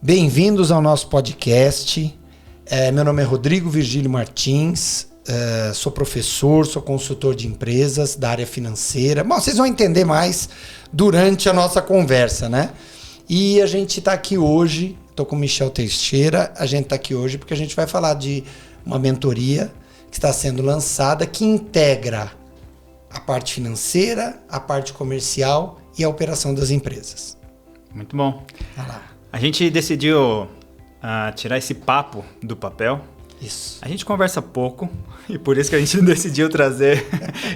Bem-vindos ao nosso podcast. Meu nome é Rodrigo Virgílio Martins, sou professor, sou consultor de empresas da área financeira. Bom, vocês vão entender mais durante a nossa conversa, né? E a gente está aqui hoje, estou com o Michel Teixeira, a gente está aqui hoje porque a gente vai falar de uma mentoria que está sendo lançada que integra a parte financeira, a parte comercial e a operação das empresas. Muito bom. Vai lá. A gente decidiu tirar esse papo do papel. Isso. A gente conversa pouco e por isso que a gente decidiu trazer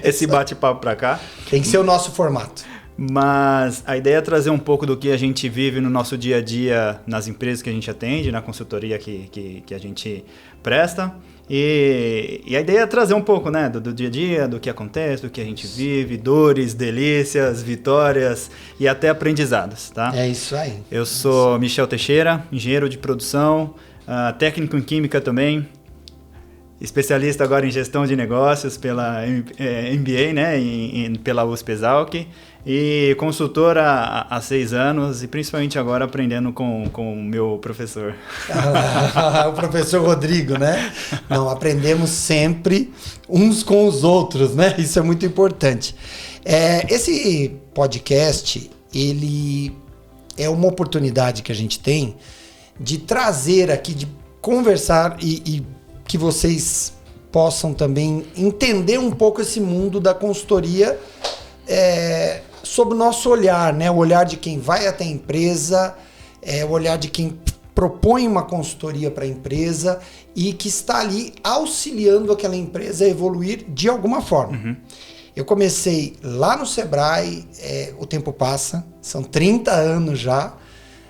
esse bate-papo para cá. Tem que ser o nosso formato. Mas a ideia é trazer um pouco do que a gente vive no nosso dia a dia nas empresas que a gente atende, na consultoria que a gente presta. E a ideia é trazer um pouco, né, do dia a dia, do que acontece, do que a gente vive, dores, delícias, vitórias e até aprendizados, tá? É isso aí. Eu sou Michel Teixeira, engenheiro de produção, técnico em química também, especialista agora em gestão de negócios pela MBA, né, pela USP Exalc, e consultor há 6 anos e principalmente agora aprendendo com o meu professor. O professor Rodrigo, né? Não, aprendemos sempre uns com os outros, né? Isso é muito importante. Esse podcast, ele é uma oportunidade que a gente tem de trazer aqui, de conversar e que vocês possam também entender um pouco esse mundo da consultoria sob o nosso olhar, né? O olhar de quem vai até a empresa, o olhar de quem propõe uma consultoria para a empresa e que está ali auxiliando aquela empresa a evoluir de alguma forma. Uhum. Eu comecei lá no Sebrae, o tempo passa, são 30 anos já,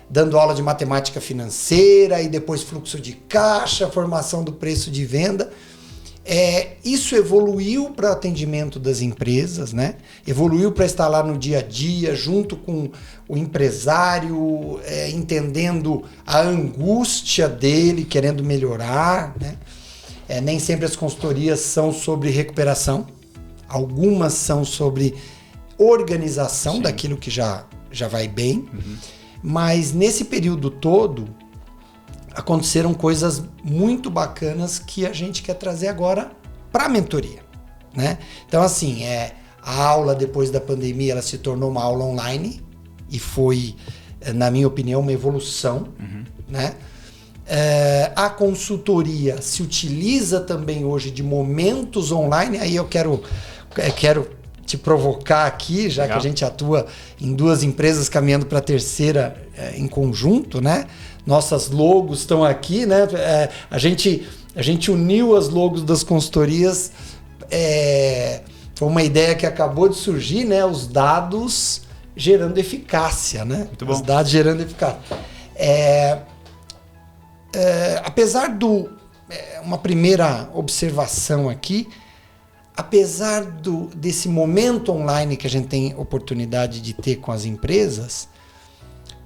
dando aula de matemática financeira e depois fluxo de caixa, formação do preço de venda. Isso evoluiu para o atendimento das empresas, né? Evoluiu para estar lá no dia a dia, junto com o empresário, entendendo a angústia dele, querendo melhorar, né? Nem sempre as consultorias são sobre recuperação, algumas são sobre organização. Sim. Daquilo que já vai bem. Uhum. Mas nesse período todo, aconteceram coisas muito bacanas que a gente quer trazer agora para a mentoria, né? Então, assim, a aula depois da pandemia, ela se tornou uma aula online e foi, na minha opinião, uma evolução, uhum. Né? A consultoria se utiliza também hoje de momentos online, aí eu quero te provocar aqui, já Legal. Que a gente atua em 2 empresas caminhando para a terceira em conjunto, né? Nossas logos estão aqui, né? A gente uniu as logos das consultorias. Foi uma ideia que acabou de surgir, né? Os dados gerando eficácia, né? Muito bom. Os dados gerando eficácia. Apesar uma primeira observação aqui, apesar desse momento online que a gente tem oportunidade de ter com as empresas,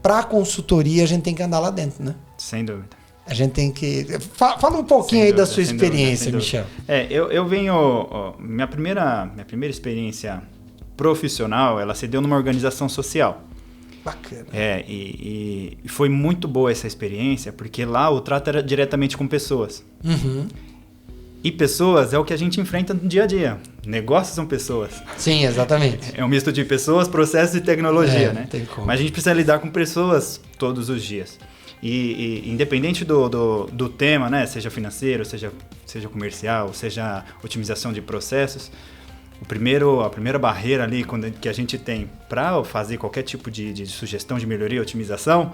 para a consultoria a gente tem que andar lá dentro, né? Sem dúvida. A gente tem que... Fala um pouquinho da sua experiência, Michel. Eu venho... Minha primeira experiência profissional, ela se deu numa organização social. Bacana. E foi muito boa essa experiência, porque lá o trato era diretamente com pessoas. Uhum. E pessoas é o que a gente enfrenta no dia a dia. Negócios são pessoas. Sim, exatamente. É um misto de pessoas, processos e tecnologia, né? Não tem como. Mas a gente precisa lidar com pessoas todos os dias. E independente do tema, né? Seja financeiro, seja comercial, seja otimização de processos, a primeira barreira ali que a gente tem para fazer qualquer tipo de sugestão de melhoria e otimização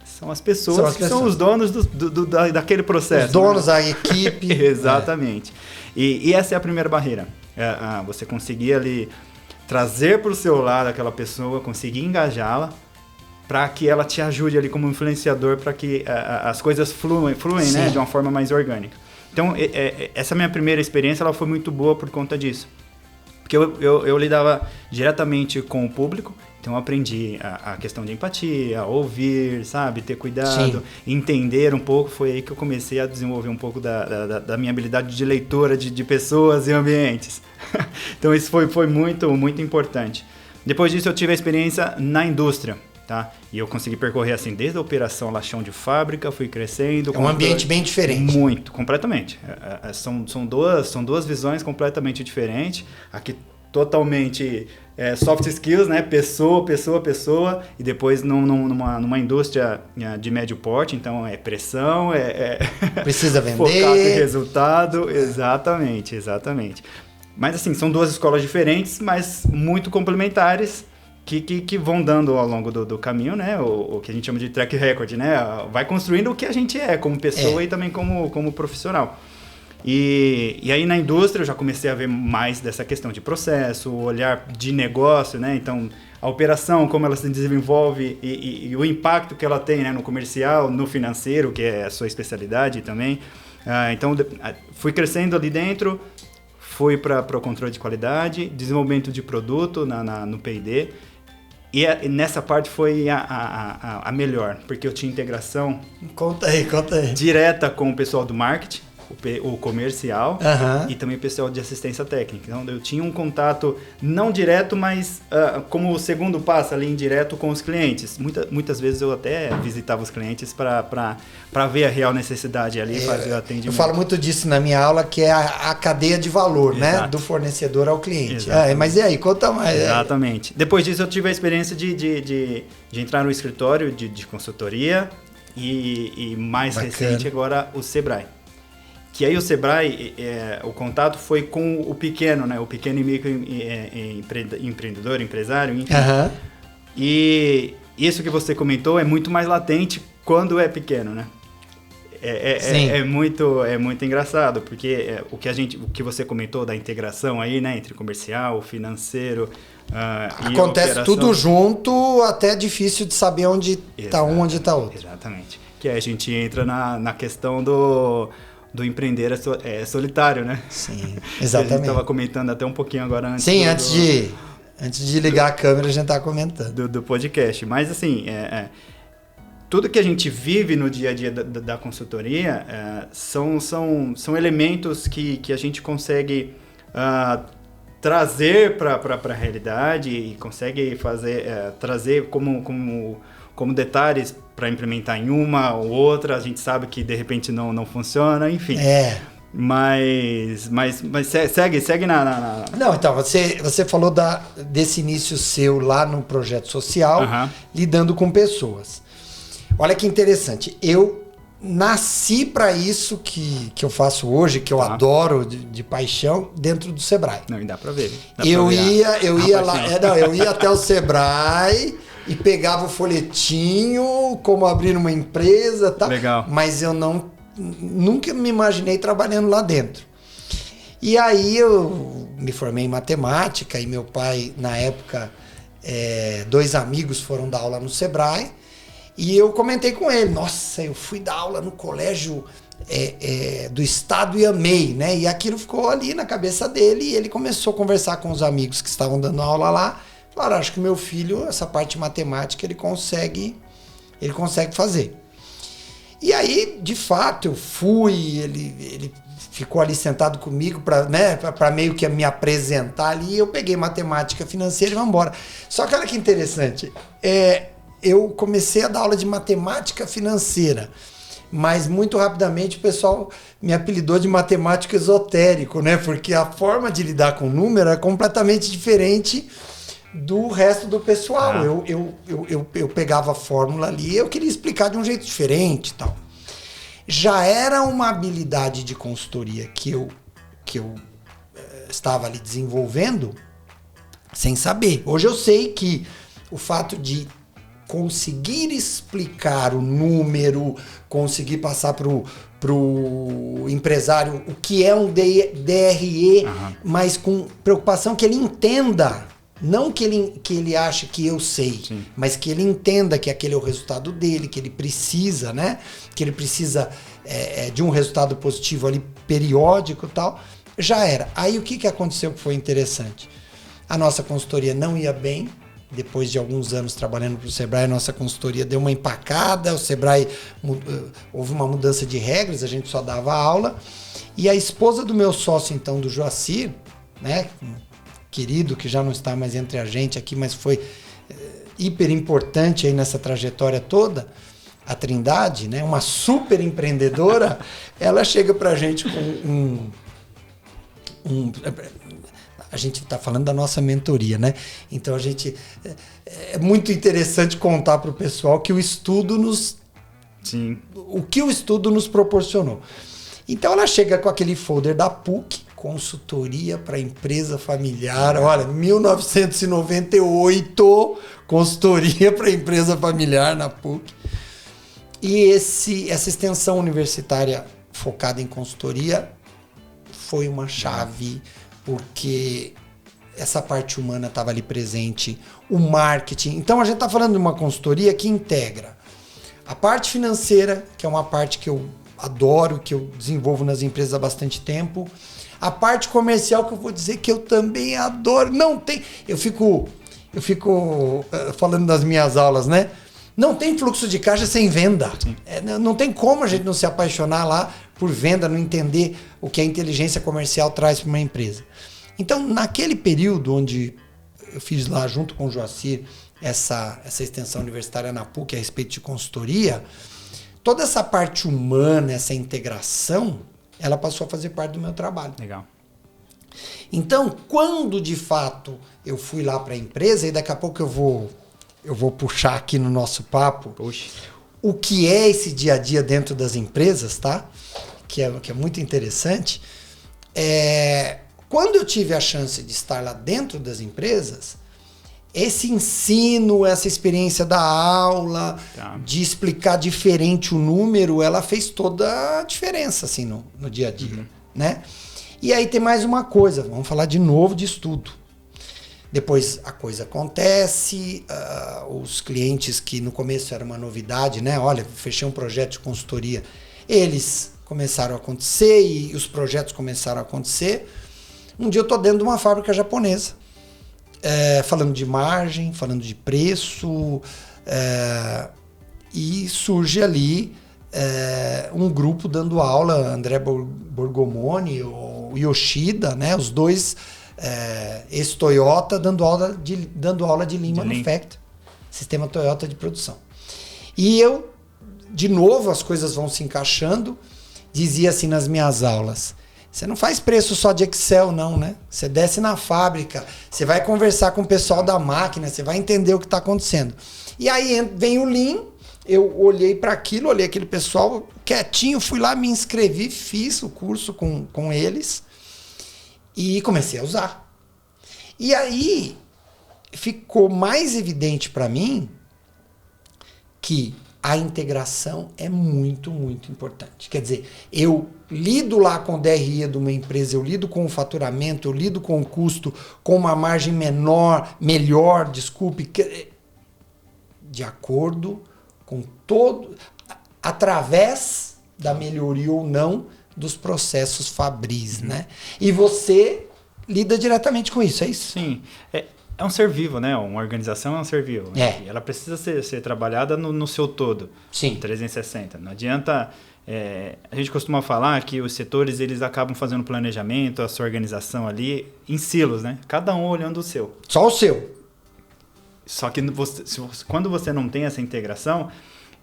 são as pessoas que são os donos daquele processo. Os donos, né? A equipe. Exatamente. E essa é a primeira barreira. Você conseguir ali trazer para o seu lado aquela pessoa, conseguir engajá-la para que ela te ajude ali como influenciador para que as coisas fluem, né, de uma forma mais orgânica. Então, essa minha primeira experiência ela foi muito boa por conta disso. Porque eu lidava diretamente com o público, então eu aprendi a questão de empatia, ouvir, sabe, ter cuidado, entender um pouco. Foi aí que eu comecei a desenvolver um pouco da minha habilidade de leitura de pessoas e ambientes. Então isso foi muito, muito importante. Depois disso eu tive a experiência na indústria. tá? E eu consegui percorrer assim, desde a operação lá, chão de fábrica, fui crescendo. É um ambiente bem diferente. Muito, completamente. São duas visões completamente diferentes. Aqui totalmente soft skills, né? Pessoa, e depois numa indústria de médio porte, então é pressão, precisa vender, focado em resultado, exatamente. Mas assim, são duas escolas diferentes, mas muito complementares, que vão dando ao longo do caminho, né? O que a gente chama de track record, né? Vai construindo o que a gente é como pessoa e também como profissional. E aí na indústria eu já comecei a ver mais dessa questão de processo, o olhar de negócio, né? Então a operação, como ela se desenvolve e o impacto que ela tem, né? No comercial, no financeiro, que é a sua especialidade também. Então fui crescendo ali dentro, fui para o controle de qualidade, desenvolvimento de produto no P&D. E nessa parte foi a melhor, porque eu tinha integração Conta aí. direta com o pessoal do marketing, o comercial e também o pessoal de assistência técnica. Então eu tinha um contato não direto, mas como o segundo passo ali indireto com os clientes. Muitas vezes eu até visitava os clientes para ver a real necessidade ali e fazer o atendimento. Eu falo muito disso na minha aula, que é a cadeia de valor, né? Do fornecedor ao cliente. Mas e aí, conta mais. Exatamente. Depois disso eu tive a experiência de entrar no escritório de consultoria e mais recente agora o Sebrae. Que aí o Sebrae, o contato foi com o pequeno, né? O pequeno e micro empreendedor, empresário, enfim. E isso que você comentou é muito mais latente quando é pequeno, né? É muito engraçado, porque o que você comentou da integração aí, né? Entre comercial, financeiro acontece tudo junto, até é difícil de saber onde está um, onde está outro. Exatamente. Que aí a gente entra na questão do empreender solitário, né? Sim, exatamente. A gente estava comentando até um pouquinho agora antes. Sim, antes de ligar a câmera a gente estava comentando. Do podcast. Mas assim, tudo que a gente vive no dia a dia da consultoria são elementos que a gente consegue trazer para a realidade e consegue trazer como detalhes para implementar em uma ou outra. A gente sabe que de repente não funciona, enfim. Mas segue na... Não, então, você falou desse início seu lá no projeto social, lidando com pessoas. Olha que interessante, eu nasci para isso que eu faço hoje, que eu adoro de paixão, dentro do Sebrae. Não, e dá para ver. Eu ia lá, eu ia até o Sebrae e pegava o folhetinho, como abrir uma empresa, tá? Legal. Mas eu nunca me imaginei trabalhando lá dentro. E aí eu me formei em matemática e meu pai, na época, 2 amigos foram dar aula no Sebrae e eu comentei com ele, nossa, eu fui dar aula no colégio do estado e amei, né? E aquilo ficou ali na cabeça dele e ele começou a conversar com os amigos que estavam dando aula lá. Claro, acho que meu filho, essa parte de matemática, ele consegue fazer. E aí, de fato, eu fui, ele ficou ali sentado comigo para meio que me apresentar ali, eu peguei matemática financeira e vamos embora. Só que olha que interessante, eu comecei a dar aula de matemática financeira, mas muito rapidamente o pessoal me apelidou de matemático esotérico, né? Porque a forma de lidar com o número é completamente diferente do resto do pessoal. Eu pegava a fórmula ali e eu queria explicar de um jeito diferente e tal. Já era uma habilidade de consultoria que eu estava ali desenvolvendo sem saber. Hoje eu sei que o fato de conseguir explicar o número, conseguir passar pro empresário o que é um DRE, mas com preocupação que ele entenda. Não que ele ache que eu sei, mas que ele entenda que aquele é o resultado dele, que ele precisa, né? Que ele precisa de um resultado positivo ali, periódico e tal. Já era. Aí o que aconteceu que foi interessante? A nossa consultoria não ia bem. Depois de alguns anos trabalhando para o Sebrae, a nossa consultoria deu uma empacada. O Sebrae, houve uma mudança de regras, a gente só dava aula. E a esposa do meu sócio, então, do Joacir, né? Querido, que já não está mais entre a gente aqui, mas foi hiper importante aí nessa trajetória toda, a Trindade, né, uma super empreendedora, ela chega pra gente com a gente está falando da nossa mentoria, né? Então é muito interessante contar para o pessoal que o estudo o que o estudo nos proporcionou. Então ela chega com aquele folder da PUC, consultoria para empresa familiar, olha, 1998, consultoria para empresa familiar na PUC. E essa extensão universitária focada em consultoria foi uma chave, porque essa parte humana estava ali presente, o marketing. Então a gente está falando de uma consultoria que integra a parte financeira, que é uma parte que eu adoro, que eu desenvolvo nas empresas há bastante tempo, a parte comercial, que eu vou dizer que eu também adoro. Eu fico falando das minhas aulas, né? Não tem fluxo de caixa sem venda. Não tem como a gente não se apaixonar lá por venda, não entender o que a inteligência comercial traz para uma empresa. Então, naquele período onde eu fiz lá, junto com o Joacir, essa extensão universitária na PUC a respeito de consultoria, toda essa parte humana, essa integração, ela passou a fazer parte do meu trabalho. Legal. Então, quando de fato eu fui lá para a empresa, e daqui a pouco eu vou puxar aqui no nosso papo, o que é esse dia a dia dentro das empresas, tá? Que é muito interessante. Quando eu tive a chance de estar lá dentro das empresas, esse ensino, essa experiência da aula, de explicar diferente o número, ela fez toda a diferença assim, no dia a dia, né? E aí tem mais uma coisa, vamos falar de novo de estudo. Depois a coisa acontece, os clientes que no começo era uma novidade, né? Olha, fechei um projeto de consultoria, eles começaram a acontecer e os projetos começaram a acontecer. Um dia eu estou dentro de uma fábrica japonesa, falando de margem, falando de preço, e surge ali um grupo dando aula, André Borgomoni, o Yoshida, né? Os dois ex-Toyota dando aula de Lean Manufacturing, sistema Toyota de produção. E eu, de novo, as coisas vão se encaixando, dizia assim nas minhas aulas: você não faz preço só de Excel, não, né? Você desce na fábrica, você vai conversar com o pessoal da máquina, você vai entender o que está acontecendo. E aí vem o Lean, eu olhei para aquilo, olhei aquele pessoal quietinho, fui lá, me inscrevi, fiz o curso com eles e comecei a usar. E aí ficou mais evidente para mim que a integração é muito, muito importante. Quer dizer, eu lido lá com o DRE de uma empresa, eu lido com o faturamento, eu lido com o custo, com uma margem melhor, de acordo com através da melhoria ou não dos processos Fabris, né? E você lida diretamente com isso, é isso? Sim. É um ser vivo, né? Uma organização é um ser vivo. É. E ela precisa ser trabalhada no seu todo. Sim. 360. Não adianta... a gente costuma falar que os setores eles acabam fazendo planejamento, a sua organização ali, em silos, né? Cada um olhando o seu. Só o seu. Só que quando você não tem essa integração,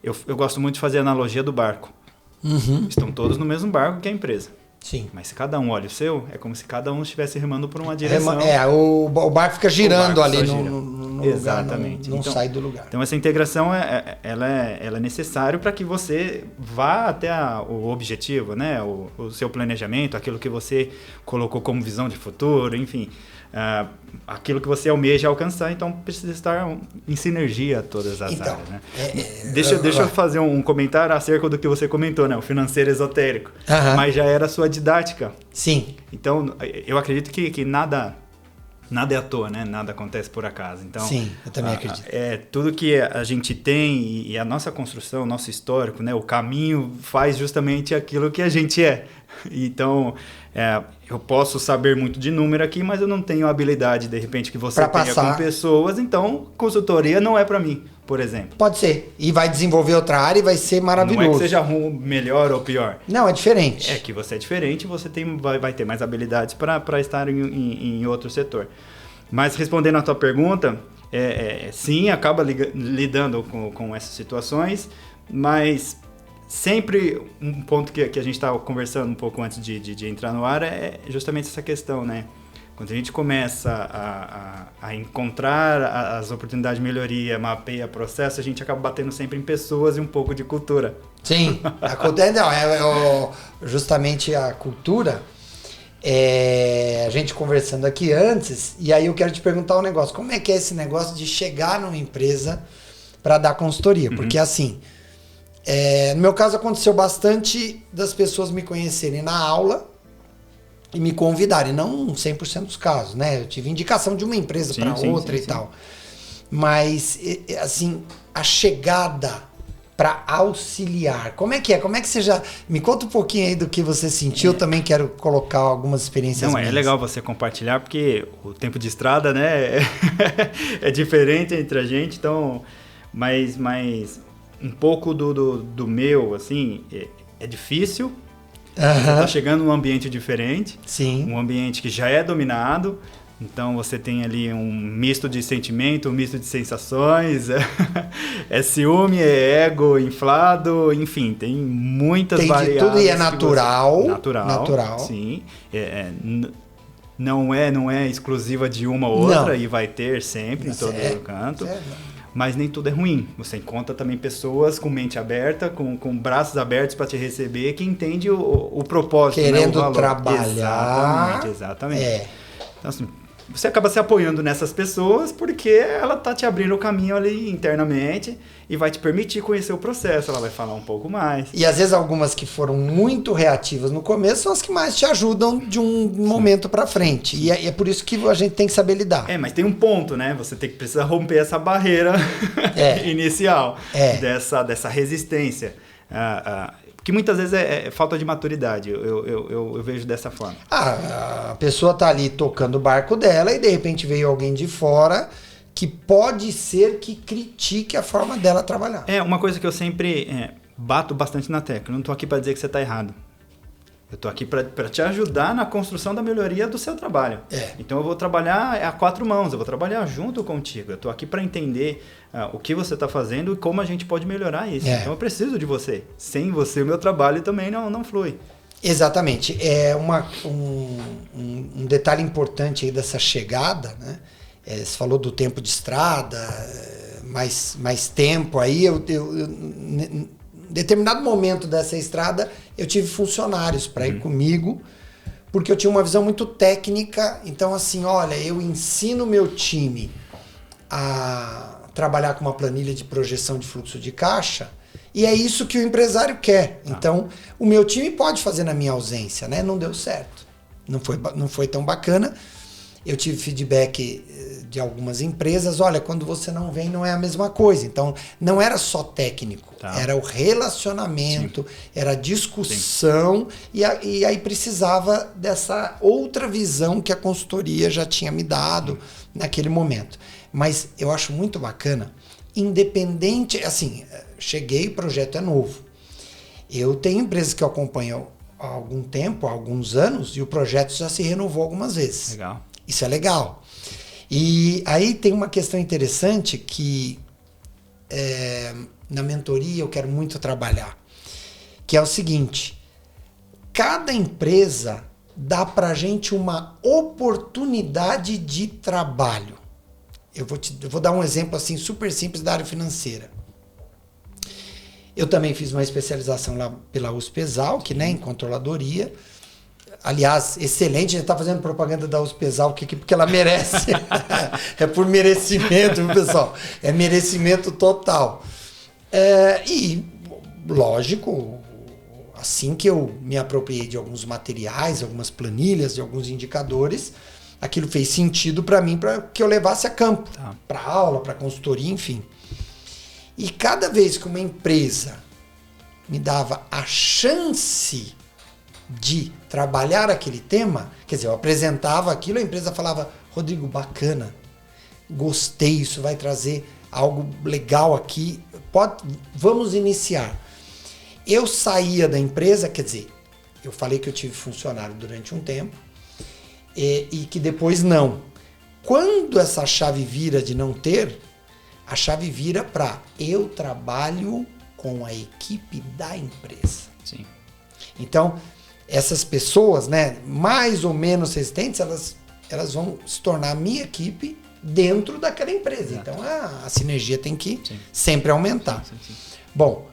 eu gosto muito de fazer a analogia do barco. Uhum. Estão todos no mesmo barco que a empresa. Sim. Mas se cada um olha o seu, é como se cada um estivesse remando por uma direção. O barco fica girando ali no exatamente. Lugar, não sai do lugar. Então essa integração ela é necessária para que você vá até o objetivo, né? O seu planejamento, aquilo que você colocou como visão de futuro, enfim. Aquilo que você almeja alcançar, então precisa estar em sinergia todas as áreas, né? Deixa eu fazer um comentário acerca do que você comentou, né? O financeiro esotérico. Mas já era a sua didática. Sim. Então, eu acredito que nada é à toa, né? Nada acontece por acaso. Então, sim, eu também acredito. Tudo que a gente tem e a nossa construção, o nosso histórico, né? O caminho faz justamente aquilo que a gente é. Então, eu posso saber muito de número aqui, mas eu não tenho a habilidade, de repente, que você tenha com pessoas. Então, consultoria não é para mim, por exemplo. Pode ser. E vai desenvolver outra área e vai ser maravilhoso. Não é que seja melhor ou pior. Não, é diferente. É que você é diferente, você vai ter mais habilidades para estar em outro setor. Mas respondendo à tua pergunta, sim, acaba lidando com essas situações, mas sempre um ponto que a gente estava conversando um pouco antes de entrar no ar é justamente essa questão, né? Quando a gente começa a encontrar as oportunidades de melhoria, mapeia processo, a gente acaba batendo sempre em pessoas e um pouco de cultura. Sim, justamente a cultura, a gente conversando aqui antes, e aí eu quero te perguntar um negócio, como é que é esse negócio de chegar numa empresa para dar consultoria? Porque assim, no meu caso aconteceu bastante das pessoas me conhecerem na aula e me convidarem, não 100% dos casos, né? Eu tive indicação de uma empresa para outra e tal. Mas, assim, a chegada para auxiliar, como é que é? Como é que você já... Me conta um pouquinho aí do que você sentiu, eu também quero colocar algumas experiências minhas. É legal você compartilhar, porque o tempo de estrada, né, é diferente entre a gente, então... Mas um pouco do meu, assim, é difícil. Você está chegando num ambiente diferente, sim, um ambiente que já é dominado, então você tem ali um misto de sentimento, um misto de sensações, é ciúme, é ego inflado, enfim, tem muitas variáveis. Tem de tudo e é natural. Natural, sim. Não é exclusiva de uma ou outra, não. E vai ter sempre em todo canto. Mas nem tudo é ruim. Você encontra também pessoas com mente aberta, com braços abertos para te receber, que entende o propósito, querendo, né, o valor. Trabalhar. Exatamente. Então, assim, você acaba se apoiando nessas pessoas porque ela tá te abrindo o caminho ali internamente e vai te permitir conhecer o processo. Ela vai falar um pouco mais. E às vezes algumas que foram muito reativas no começo são as que mais te ajudam de um momento para frente. E é por isso que a gente tem que saber lidar. Mas tem um ponto, né? Você precisa romper essa barreira inicial dessa resistência. Que muitas vezes é falta de maturidade, eu vejo dessa forma. A pessoa tá ali tocando o barco dela e de repente veio alguém de fora que pode ser que critique a forma dela trabalhar. Uma coisa que eu sempre bato bastante na tecla, eu não tô aqui para dizer que você tá errado. Eu tô aqui para te ajudar na construção da melhoria do seu trabalho. Então eu vou trabalhar a 4 mãos, eu vou trabalhar junto contigo. Eu tô aqui para entender o que você está fazendo e como a gente pode melhorar isso. Então eu preciso de você. Sem você, o meu trabalho também não flui. Exatamente. Um detalhe importante aí dessa chegada, né? Você falou do tempo de estrada, mais tempo aí. Em determinado momento dessa estrada, eu tive funcionários para ir comigo, porque eu tinha uma visão muito técnica. Então, assim, olha, eu ensino meu time a trabalhar com uma planilha de projeção de fluxo de caixa, e é isso que o empresário quer. Então, o meu time pode fazer na minha ausência, né? Não deu certo. Não foi tão bacana. Eu tive feedback de algumas empresas, olha, quando você não vem não é a mesma coisa. Então, não era só técnico, era o relacionamento, era a discussão, e aí precisava dessa outra visão que a consultoria já tinha me dado naquele momento. Mas eu acho muito bacana, independente, assim, cheguei, o projeto é novo. Eu tenho empresas que eu acompanho há algum tempo, há alguns anos, e o projeto já se renovou algumas vezes. Legal. Isso é legal. E aí tem uma questão interessante que na mentoria eu quero muito trabalhar, que é o seguinte: cada empresa dá pra gente uma oportunidade de trabalho. Eu vou dar um exemplo assim super simples da área financeira. Eu também fiz uma especialização lá pela USP-Exalc, né, em controladoria. Aliás, excelente, a gente está fazendo propaganda da USP-Exalc aqui porque ela merece. É por merecimento, viu, pessoal? É merecimento total. E, lógico, assim que eu me apropriei de alguns materiais, algumas planilhas, de alguns indicadores, aquilo fez sentido para mim, para que eu levasse a campo, para aula, para consultoria, enfim. E cada vez que uma empresa me dava a chance de trabalhar aquele tema, quer dizer, eu apresentava aquilo, a empresa falava, Rodrigo, bacana, gostei, isso vai trazer algo legal aqui, vamos iniciar. Eu saía da empresa, quer dizer, eu falei que eu tive funcionário durante um tempo, e que depois não. quando essa chave vira de não ter, a chave vira para eu trabalho com a equipe da empresa. Sim. Então, essas pessoas, né, mais ou menos resistentes, elas vão se tornar a minha equipe dentro daquela empresa. Exato. Então, a sinergia tem que sempre aumentar. Sim. Bom,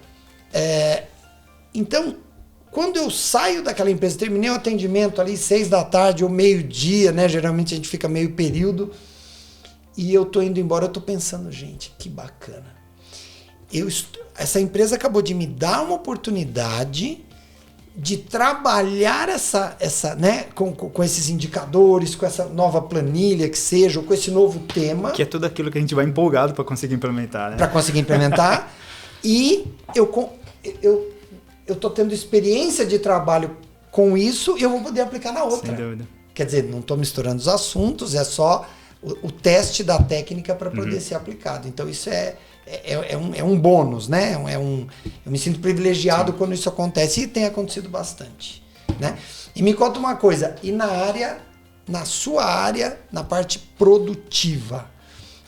então, quando eu saio daquela empresa, terminei o atendimento ali 6 da tarde ou meio-dia, né? Geralmente a gente fica meio período, e eu tô indo embora, eu tô pensando, gente, que bacana. Essa empresa acabou de me dar uma oportunidade de trabalhar né, com esses indicadores, com essa nova planilha que seja, ou com esse novo tema. Que é tudo aquilo que a gente vai empolgado para conseguir implementar, né? Para conseguir implementar. E eu tô tendo experiência de trabalho com isso e eu vou poder aplicar na outra. Sem dúvida. Quer dizer, não estou misturando os assuntos, é só o teste da técnica para poder ser aplicado. Então isso é um bônus, né? Eu me sinto privilegiado quando isso acontece e tem acontecido bastante, né? E me conta uma coisa, e na sua área, na parte produtiva,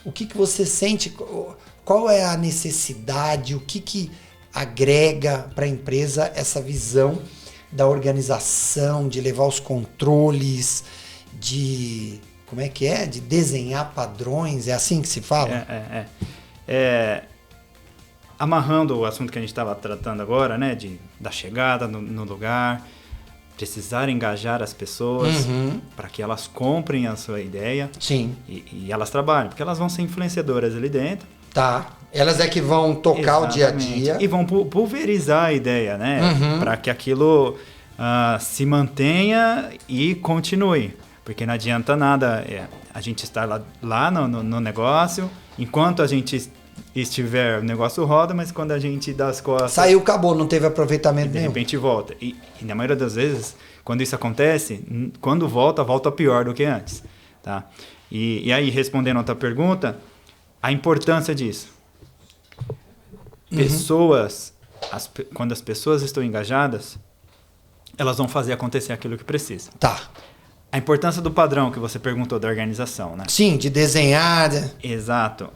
o que você sente, qual é a necessidade, o que agrega para a empresa essa visão da organização, de levar os controles, de... Como é que é? De desenhar padrões, é assim que se fala? Amarrando o assunto que a gente estava tratando agora, né? Da chegada no lugar, precisar engajar as pessoas para que elas comprem a sua ideia. Sim. E elas trabalhem, porque elas vão ser influenciadoras ali dentro. Tá. Elas é que vão tocar o dia a dia. E vão pulverizar a ideia, né? Para que aquilo se mantenha e continue. Porque não adianta nada a gente estar lá no negócio, enquanto a gente estiver, o negócio roda, mas quando a gente dá as costas... Saiu, acabou, não teve aproveitamento nenhum. De repente volta. E na maioria das vezes, quando isso acontece, quando volta pior do que antes. Tá? E aí, respondendo a outra pergunta, a importância disso. Quando as pessoas estão engajadas, elas vão fazer acontecer aquilo que precisa. Tá. A importância do padrão que você perguntou da organização, né? Sim, de desenhar. Exato.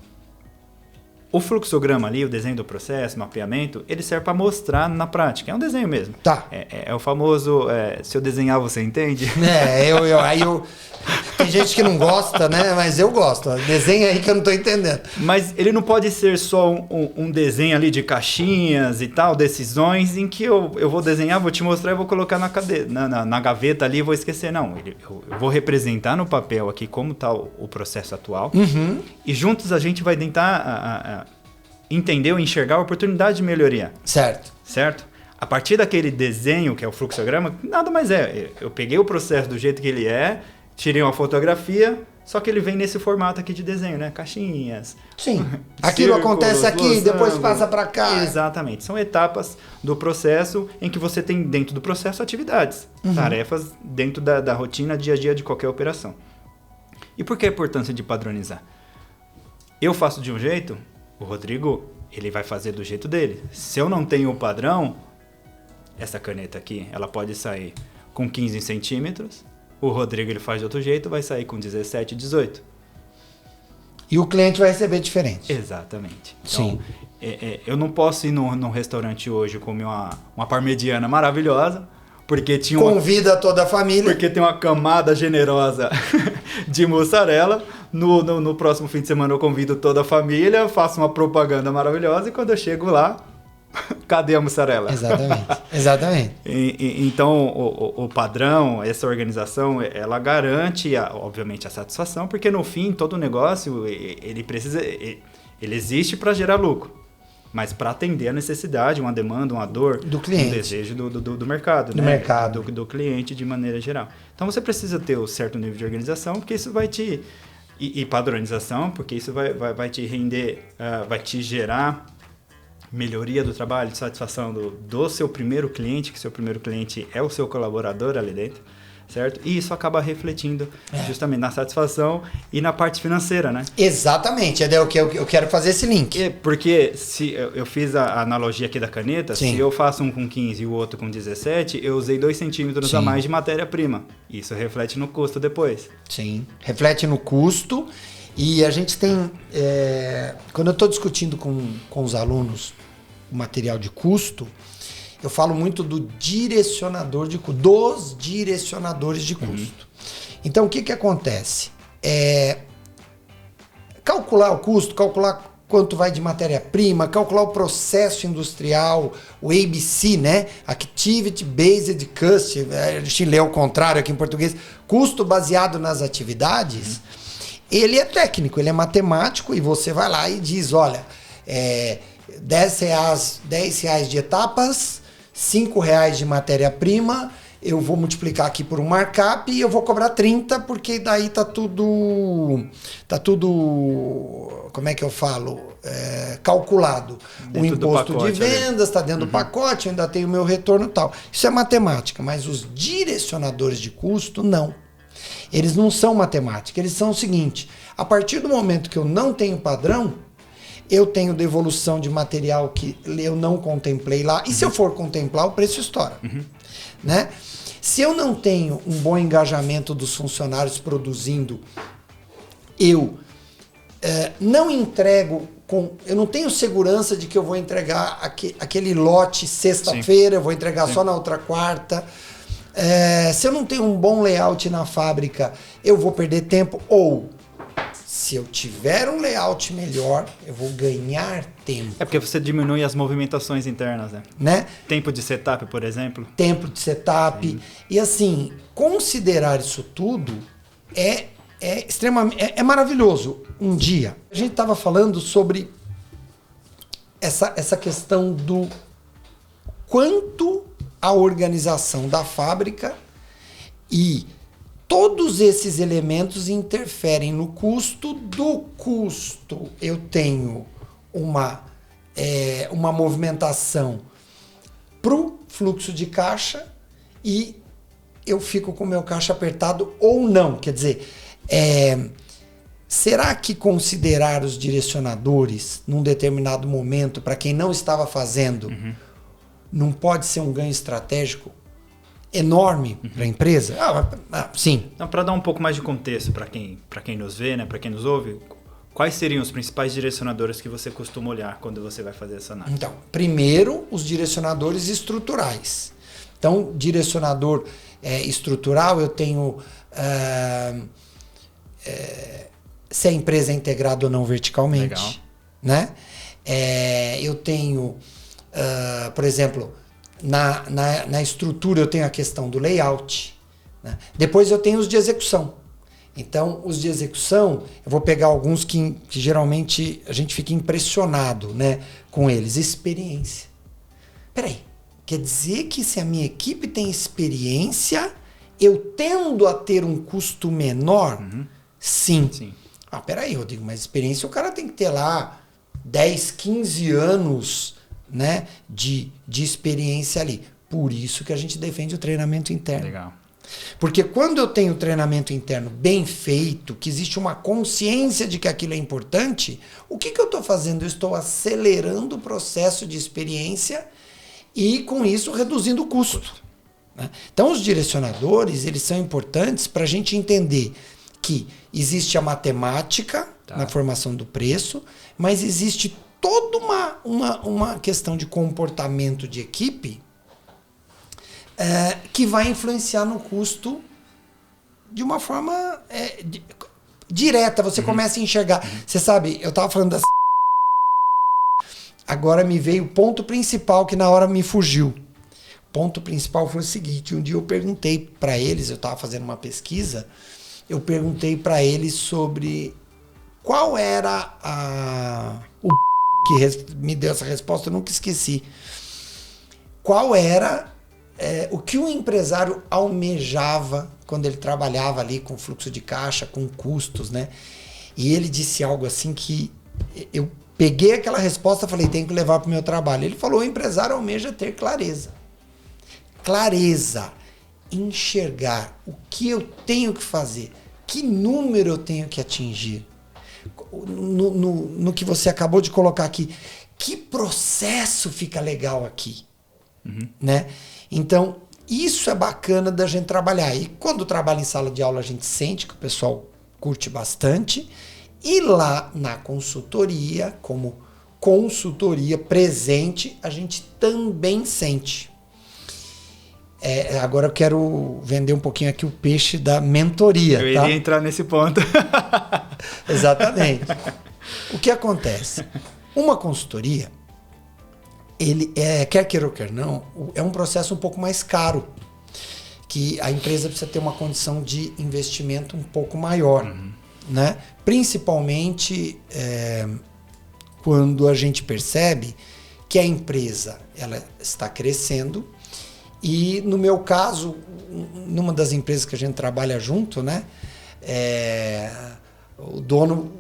O fluxograma ali, o desenho do processo, o mapeamento, ele serve para mostrar na prática. É um desenho mesmo. Tá. É o famoso, se eu desenhar, você entende? Tem gente que não gosta, né? Mas eu gosto. Desenha aí que eu não tô entendendo. Mas ele não pode ser só um desenho ali de caixinhas e tal, decisões, em que eu vou desenhar, vou te mostrar e vou colocar na gaveta ali e vou esquecer. Não, eu vou representar no papel aqui como está o processo atual. E juntos a gente vai tentar entender ou enxergar a oportunidade de melhoria. Certo? A partir daquele desenho, que é o fluxograma, nada mais é. Eu peguei o processo do jeito que ele é, tirei uma fotografia, só que ele vem nesse formato aqui de desenho, né? Caixinhas. Sim. Aquilo acontece aqui, depois passa para cá. Exatamente. São etapas do processo em que você tem dentro do processo atividades, tarefas dentro da rotina dia a dia de qualquer operação. E por que a importância de padronizar? Eu faço de um jeito, o Rodrigo, ele vai fazer do jeito dele. Se eu não tenho o padrão, essa caneta aqui, ela pode sair com 15 centímetros, o Rodrigo ele faz de outro jeito, vai sair com 17, 18. E o cliente vai receber diferente. Exatamente. Então, sim. Eu não posso ir num restaurante hoje e comer uma parmegiana maravilhosa, porque tinha convida toda a família. Porque tem uma camada generosa de mussarela. No próximo fim de semana eu convido toda a família, faço uma propaganda maravilhosa e quando eu chego lá, cadê a mussarela? Exatamente. Então, o padrão, essa organização, ela garante, obviamente, a satisfação, porque no fim, todo negócio, ele existe para gerar lucro. Mas para atender a necessidade, uma demanda, uma dor, do cliente. Um desejo do mercado. Do mercado. Do cliente de maneira geral. Então você precisa ter um certo nível de organização, porque isso vai te... E padronização, porque isso vai te render, vai te gerar melhoria do trabalho, de satisfação do seu primeiro cliente, que seu primeiro cliente é o seu colaborador ali dentro. certo? E isso acaba refletindo justamente na satisfação e na parte financeira, né? Exatamente, é o que eu quero fazer esse link. Porque se eu fiz a analogia aqui da caneta, Sim. se eu faço um com 15 e o outro com 17, eu usei 2 centímetros a mais de matéria-prima. Isso reflete no custo depois. Sim, reflete no custo. E a gente tem, quando eu estou discutindo com os alunos o material de custo, eu falo muito do direcionador de custo, dos direcionadores de custo. Então, o que acontece? Calcular o custo, calcular quanto vai de matéria-prima, calcular o processo industrial, o ABC, né? Activity Based Cost, a gente lê ao contrário aqui em português, custo baseado nas atividades, ele é técnico, ele é matemático e você vai lá e diz, olha, R$10 de etapas, R$5 de matéria-prima, eu vou multiplicar aqui por um markup e eu vou cobrar 30, porque daí tá tudo, como é que eu falo? Calculado. Dentro o imposto do pacote, de vendas está dentro do pacote, eu ainda tenho o meu retorno e tal. Isso é matemática, mas os direcionadores de custo, não. Eles não são matemática, eles são o seguinte, a partir do momento que eu não tenho padrão, eu tenho devolução de material que eu não contemplei lá. E se eu for contemplar, o preço estoura. Né? Se eu não tenho um bom engajamento dos funcionários produzindo, eu não entrego, eu não tenho segurança de que eu vou entregar aquele lote sexta-feira, eu vou entregar só na outra quarta. Se eu não tenho um bom layout na fábrica, eu vou perder tempo. Ou, se eu tiver um layout melhor, eu vou ganhar tempo. É porque você diminui as movimentações internas, né? Tempo de setup, por exemplo. Tempo de setup. Sim. E assim, considerar isso tudo é extremamente maravilhoso. Um dia, a gente estava falando sobre essa questão do quanto a organização da fábrica e todos esses elementos interferem no custo do custo. Eu tenho uma movimentação para o fluxo de caixa e eu fico com o meu caixa apertado ou não. Quer dizer, será que considerar os direcionadores num determinado momento, para quem não estava fazendo, não pode ser um ganho estratégico enorme para a empresa? Sim. Então, para dar um pouco mais de contexto para quem nos vê, né, para quem nos ouve, quais seriam os principais direcionadores que você costuma olhar quando você vai fazer essa análise? Então, primeiro, os direcionadores estruturais. Então, direcionador estrutural, eu tenho se a empresa é integrada ou não verticalmente. Legal. Né? Eu tenho, por exemplo, na estrutura eu tenho a questão do layout. Né? Depois eu tenho os de execução. Então, os de execução, eu vou pegar alguns que geralmente a gente fica impressionado, né, com eles. Experiência. Peraí, quer dizer que se a minha equipe tem experiência, eu tendo a ter um custo menor? Sim. Peraí, Rodrigo, mas experiência o cara tem que ter lá 10, 15 anos, né, de experiência ali. Por isso que a gente defende o treinamento interno. Legal. Porque quando eu tenho treinamento interno bem feito, que existe uma consciência de que aquilo é importante, o que eu estou fazendo? Eu estou acelerando o processo de experiência e, com isso, reduzindo o custo. Né? Então, os direcionadores, eles são importantes para a gente entender que existe a matemática na formação do preço, mas existe toda uma questão de comportamento de equipe que vai influenciar no custo de uma forma direta. Você começa a enxergar. Você sabe, eu estava falando agora me veio o ponto principal que na hora me fugiu. O ponto principal foi o seguinte: um dia eu perguntei para eles, eu estava fazendo uma pesquisa, eu perguntei para eles sobre qual era o que me deu essa resposta, eu nunca esqueci. Qual era o que o empresário almejava quando ele trabalhava ali com fluxo de caixa, com custos, né? E ele disse algo assim que eu peguei aquela resposta e falei, tem que levar para o meu trabalho. Ele falou, o empresário almeja ter clareza. Clareza. enxergar o que eu tenho que fazer, que número eu tenho que atingir. No que você acabou de colocar aqui, que processo fica legal aqui, né? Então, isso é bacana da gente trabalhar. E quando trabalha em sala de aula, a gente sente que o pessoal curte bastante. E lá na consultoria, como consultoria presente, a gente também sente. Agora eu quero vender um pouquinho aqui o peixe da mentoria. Eu iria entrar nesse ponto. Exatamente. O que acontece? Uma consultoria, quer queira ou quer não, é um processo um pouco mais caro, que a empresa precisa ter uma condição de investimento um pouco maior, né? Principalmente quando a gente percebe que a empresa ela está crescendo. E no meu caso, numa das empresas que a gente trabalha junto, né, o dono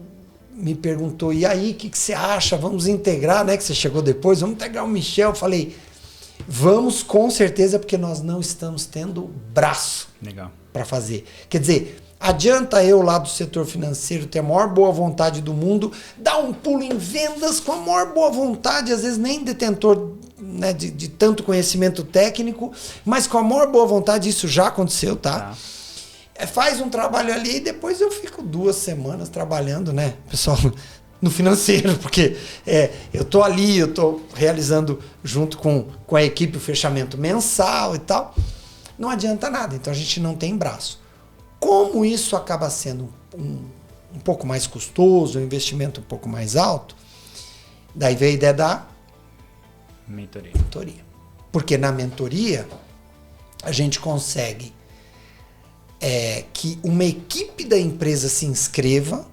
me perguntou, e aí, o que você acha? Vamos integrar, né? Que você chegou depois, vamos integrar o Michel. Eu falei, vamos com certeza, porque nós não estamos tendo braço para fazer. Quer dizer, adianta eu lá do setor financeiro ter a maior boa vontade do mundo, dar um pulo em vendas com a maior boa vontade, às vezes nem detentor, né, de tanto conhecimento técnico, mas com a maior boa vontade, isso já aconteceu, tá? Faz um trabalho ali e depois eu fico 2 semanas trabalhando, né, pessoal, no financeiro, porque eu tô ali, eu tô realizando junto com a equipe o fechamento mensal e tal, não adianta nada, então a gente não tem braço. Como isso acaba sendo um pouco mais custoso, um investimento um pouco mais alto, daí veio a ideia da mentoria. Porque na mentoria a gente consegue que uma equipe da empresa se inscreva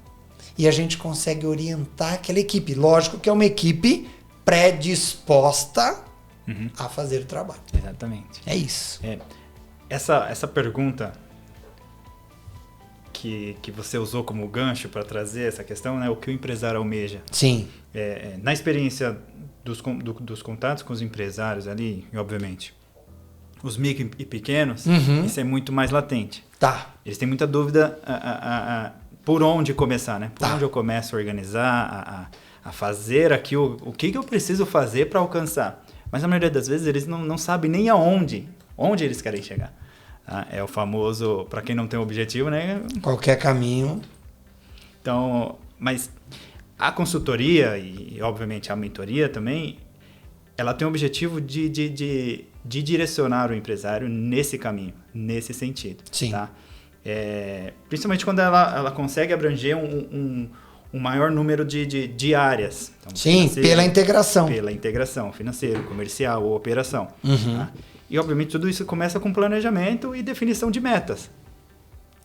e a gente consegue orientar aquela equipe. Lógico que é uma equipe predisposta a fazer o trabalho. Exatamente. É isso. Essa pergunta que você usou como gancho para trazer essa questão, né? O que o empresário almeja. Sim. Na experiência dos contatos com os empresários ali, e obviamente, os micro e pequenos, isso é muito mais latente. Tá. Eles têm muita dúvida por onde começar, né? Por onde eu começo a organizar, a fazer aqui, o que eu preciso fazer para alcançar. Mas na maioria das vezes eles não sabem nem onde eles querem chegar. É o famoso, para quem não tem objetivo, né? Qualquer caminho. Então, mas a consultoria e obviamente a mentoria também, ela tem o objetivo de direcionar o empresário nesse caminho, nesse sentido. Sim. Tá? Principalmente quando ela consegue abranger um maior número de áreas. Então, sim, pela integração. Pela integração, financeiro, comercial ou operação. Tá? E, obviamente, tudo isso começa com planejamento e definição de metas.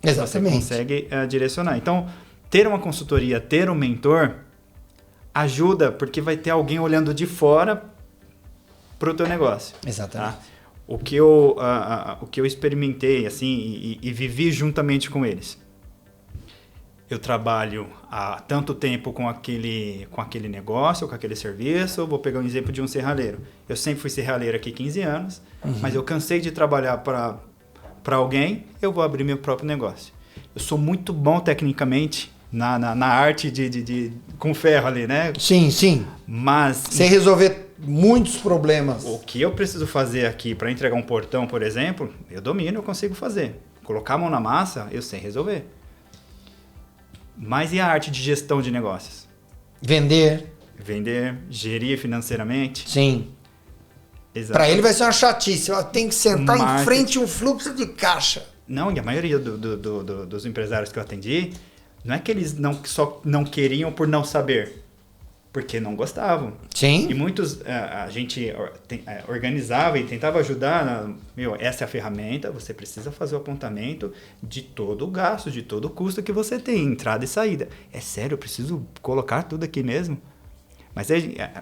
Exatamente. Você consegue direcionar. Então, ter uma consultoria, ter um mentor, ajuda, porque vai ter alguém olhando de fora para o teu negócio. Exatamente. Tá? O que eu experimentei assim, e vivi juntamente com eles. Eu trabalho há tanto tempo com aquele negócio, com aquele serviço. Vou pegar um exemplo de um serralheiro. Eu sempre fui serralheiro aqui 15 anos, mas eu cansei de trabalhar para alguém, eu vou abrir meu próprio negócio. Eu sou muito bom tecnicamente na arte com ferro ali, né? Sim, sim. Mas... sem resolver muitos problemas. O que eu preciso fazer aqui para entregar um portão, por exemplo, eu domino, eu consigo fazer. Colocar a mão na massa, eu sei resolver. Mas e a arte de gestão de negócios? Vender, gerir financeiramente. Sim. Para ele vai ser uma chatice. Tem que sentar em frente a um fluxo de caixa. Não, e a maioria dos empresários que eu atendi, não é que eles só não queriam por não saber, porque não gostavam. Sim. E muitos a gente organizava e tentava ajudar. Essa é a ferramenta, você precisa fazer o apontamento de todo o gasto, de todo o custo que você tem, entrada e saída. É sério, eu preciso colocar tudo aqui mesmo? Mas,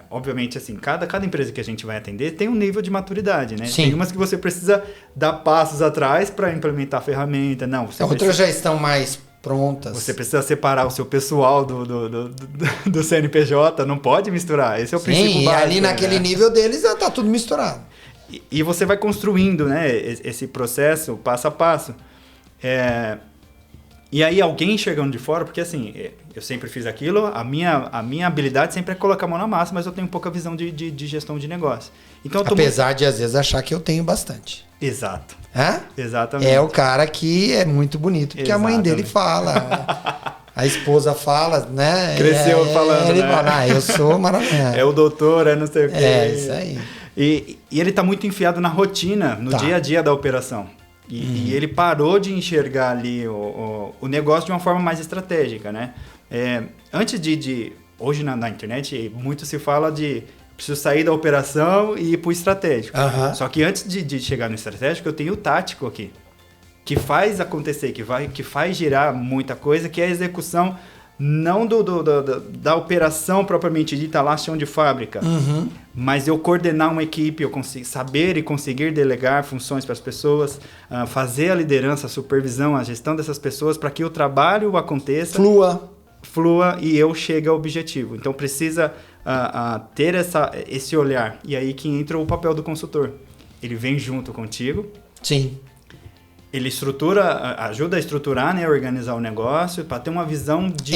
obviamente, assim, cada empresa que a gente vai atender tem um nível de maturidade, né? Sim. Tem umas que você precisa dar passos atrás para implementar a ferramenta. Não, outras já estão mais prontas. Você precisa separar o seu pessoal do CNPJ, não pode misturar. Esse é o princípio básico. E ali naquele nível deles tá tudo misturado. E você vai construindo, né, esse processo passo a passo. E aí alguém chegando de fora, porque assim, eu sempre fiz aquilo, a minha habilidade sempre é colocar a mão na massa, mas eu tenho pouca visão de gestão de negócio. Então, apesar de às vezes achar que eu tenho bastante. Exato. Hã? Exatamente. É o cara que é muito bonito, porque a mãe dele fala, a esposa fala, né? Cresceu falando, ele né? fala, eu sou maravilhoso. É o doutor, não sei o quê. É, isso aí. E ele tá muito enfiado na rotina, no dia a dia da operação. E ele parou de enxergar ali o negócio de uma forma mais estratégica, né? Antes hoje na internet, muito se fala de preciso sair da operação e ir para o estratégico. Só que antes de chegar no estratégico, eu tenho o tático aqui, que faz acontecer, que faz girar muita coisa, que é a execução não da operação propriamente dita lá, chão de fábrica, mas eu coordenar uma equipe, eu saber e conseguir delegar funções para as pessoas, fazer a liderança, a supervisão, a gestão dessas pessoas para que o trabalho aconteça, flua e eu chegue ao objetivo. Então precisa ter esse olhar, e aí que entra o papel do consultor. Ele vem junto contigo. Sim. Ele ajuda a estruturar, né, organizar o negócio para ter uma visão de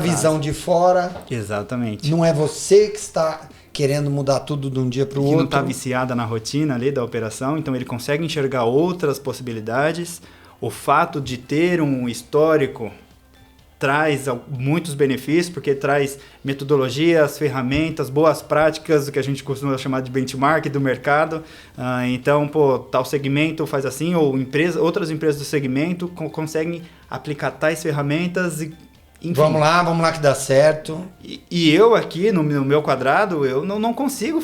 visão de fora. Exatamente. Não é você que está querendo mudar tudo de um dia para o outro. Que não está viciada na rotina ali da operação, então ele consegue enxergar outras possibilidades. O fato de ter um histórico traz muitos benefícios, porque traz metodologias, ferramentas, boas práticas, o que a gente costuma chamar de benchmark do mercado. Então, tal segmento faz assim, ou outras empresas do segmento conseguem aplicar tais ferramentas. Enfim. Vamos lá que dá certo. E eu aqui, no meu quadrado, eu não consigo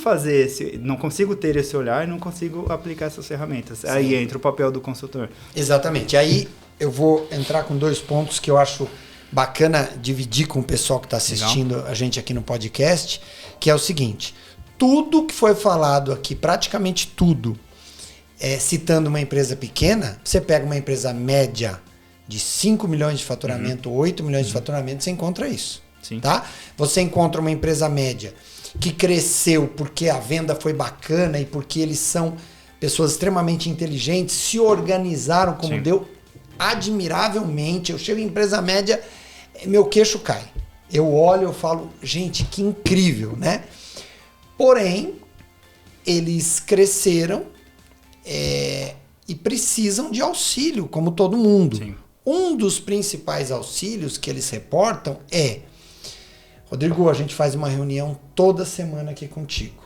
não consigo ter esse olhar e não consigo aplicar essas ferramentas. Sim. Aí entra o papel do consultor. Exatamente. Aí eu vou entrar com 2 pontos que eu acho bacana dividir com o pessoal que está assistindo a gente aqui no podcast, que é o seguinte: tudo que foi falado aqui, praticamente tudo, citando uma empresa pequena, você pega uma empresa média de 5 milhões de faturamento, 8 milhões de faturamento, você encontra isso. Sim. Tá? Você encontra uma empresa média que cresceu porque a venda foi bacana e porque eles são pessoas extremamente inteligentes, se organizaram como deu admiravelmente. Eu chego em empresa média, meu queixo cai. Eu olho, eu falo, gente, que incrível, né? Porém, eles cresceram e precisam de auxílio, como todo mundo. Sim. Um dos principais auxílios que eles reportam é: Rodrigo, a gente faz uma reunião toda semana aqui contigo.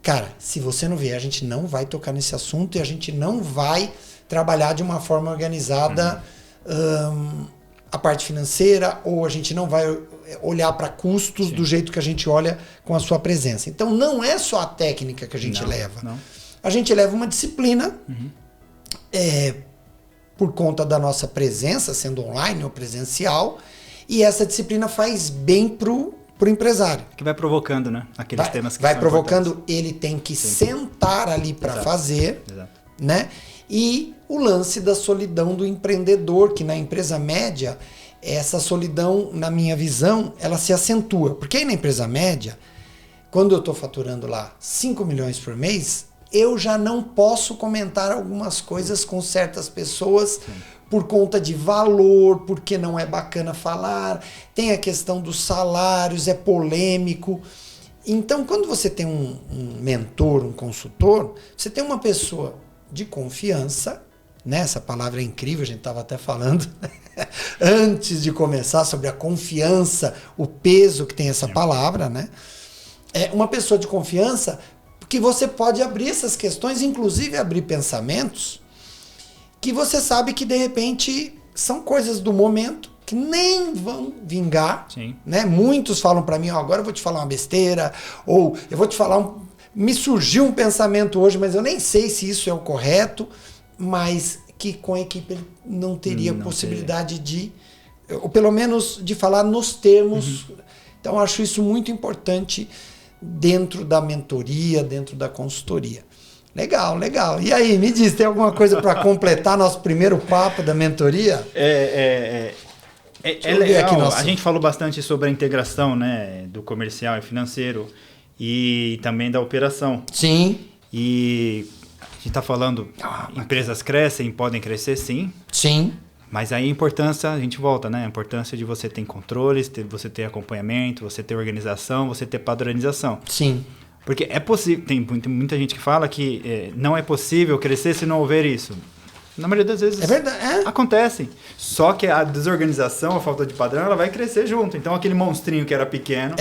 Cara, se você não vier, a gente não vai tocar nesse assunto e a gente não vai trabalhar de uma forma organizada a parte financeira, ou a gente não vai olhar para custos do jeito que a gente olha com a sua presença. Então, não é só a técnica que a gente leva. Não. A gente leva uma disciplina por conta da nossa presença, sendo online ou presencial, e essa disciplina faz bem pro empresário. Que vai provocando, né? Aqueles temas que vai são provocando, importantes. ele tem que sentar ali para fazer, Exato. né? E o lance da solidão do empreendedor, que na empresa média, essa solidão, na minha visão, ela se acentua. Porque aí na empresa média, quando eu estou faturando lá 5 milhões por mês, eu já não posso comentar algumas coisas com certas pessoas por conta de valor, porque não é bacana falar, tem a questão dos salários, é polêmico. Então, quando você tem um mentor, um consultor, você tem uma pessoa de confiança, né? Essa palavra é incrível, a gente estava até falando antes de começar sobre a confiança, o peso que tem essa palavra, né? É uma pessoa de confiança que você pode abrir essas questões, inclusive abrir pensamentos que você sabe que de repente são coisas do momento que nem vão vingar, né? Muitos falam para mim, agora eu vou te falar uma besteira, ou eu vou te falar me surgiu um pensamento hoje, mas eu nem sei se isso é o correto, mas que com a equipe ele não teria possibilidade de, ou pelo menos de falar nos termos. Então eu acho isso muito importante dentro da mentoria, dentro da consultoria. Legal, legal. E aí, me diz, tem alguma coisa para completar nosso primeiro papo da mentoria? É legal. Aqui a gente falou bastante sobre a integração, né, do comercial e financeiro e também da operação. Sim. E a gente está falando, empresas crescem, podem crescer, sim. Sim. Mas aí a importância, a gente volta, né? A importância de você ter controles, você ter acompanhamento, você ter organização, você ter padronização. Sim. Porque é possível, tem muita gente que fala que não é possível crescer se não houver isso. Na maioria das vezes É verdade. acontece. Só que a desorganização, a falta de padrão, ela vai crescer junto. Então aquele monstrinho que era pequeno,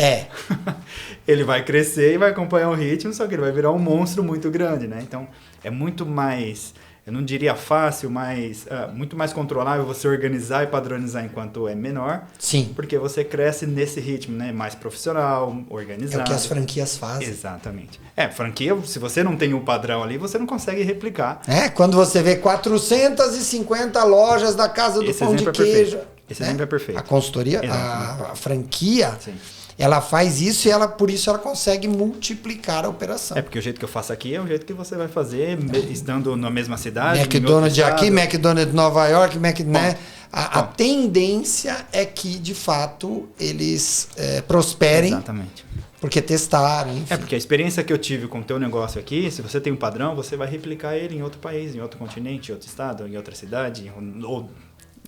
ele vai crescer e vai acompanhar o ritmo, só que ele vai virar um monstro muito grande, né? Então é muito mais, eu não diria fácil, mas muito mais controlável você organizar e padronizar enquanto é menor. Sim. Porque você cresce nesse ritmo, né? Mais profissional, organizado. É o que as franquias fazem. Exatamente. Franquia, se você não tem um padrão ali, você não consegue replicar. Quando você vê 450 lojas da Casa do Pão de Queijo. Esse exemplo é perfeito. A consultoria, a franquia, Sim. ela faz isso e por isso ela consegue multiplicar a operação. Porque o jeito que eu faço aqui é o jeito que você vai fazer, estando na mesma cidade. McDonald's aqui, McDonald's de Nova York, né? A tendência é que, de fato, eles prosperem. Exatamente. Porque testaram, enfim. Porque a experiência que eu tive com o teu negócio aqui, se você tem um padrão, você vai replicar ele em outro país, em outro continente, em outro estado, em outra cidade, ou